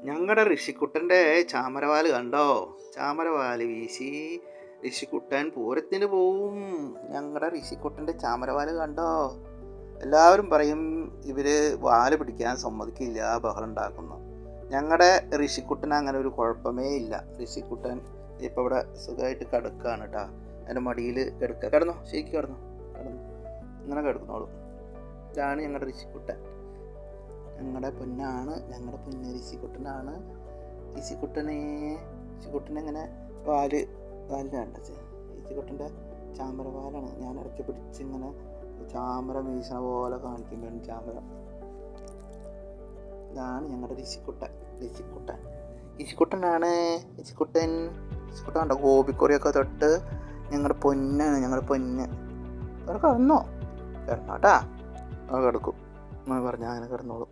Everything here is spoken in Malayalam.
ഞങ്ങളുടെ ഋഷിക്കുട്ടൻ്റെ ചാമരവാല് കണ്ടോ? ചാമരവാല് വീശി ഋഷിക്കുട്ടൻ പൂരത്തിന് പോവും. ഞങ്ങളുടെ ഋഷിക്കുട്ടൻ്റെ ചാമരവാല് കണ്ടോ? എല്ലാവരും പറയും ഇവർ വാല് പിടിക്കാൻ സമ്മതിക്കില്ല, ബഹളം ഉണ്ടാക്കുന്നു. ഞങ്ങളുടെ ഋഷിക്കുട്ടൻ അങ്ങനെ ഒരു കുഴപ്പമേ ഇല്ല. ഋഷിക്കുട്ടൻ ഇപ്പോൾ ഇവിടെ സുഖമായിട്ട് കിടക്കുകയാണ് കേട്ടോ. എൻ്റെ മടിയിൽ കിടന്നോ, ശരിക്കും കിടന്നു ഇങ്ങനെ കിടക്കുന്നോളൂ. ഇതാണ് ഞങ്ങളുടെ ഋഷിക്കുട്ടൻ. ഞങ്ങളുടെ പൊന്നാണ്, ഞങ്ങളുടെ പൊന്ന് ഋഷിക്കുട്ടനാണ്. ഋഷിക്കുട്ടനെ ഇങ്ങനെ വാലിലാണ് ഋഷിക്കുട്ടൻ്റെ ചാമരവാലാണ്. ഞാൻ ഇടയ്ക്ക് പിടിച്ചിങ്ങനെ ചാമര വീശണ പോലെ കാണിക്കുമ്പോഴാണ് ചാമര. ഇതാണ് ഞങ്ങളുടെ ഋഷിക്കുട്ടനാണ്. ഋഷിക്കുട്ടൻ കണ്ടോ? ഗോപിക്കൊറിയൊക്കെ തൊട്ട് ഞങ്ങളുടെ പൊന്നാണ്, ഞങ്ങളുടെ പൊന്ന്. അവർ കിടന്നോട്ടാ, കിടക്കും പറഞ്ഞാൽ അങ്ങനെ കിടന്നോളും.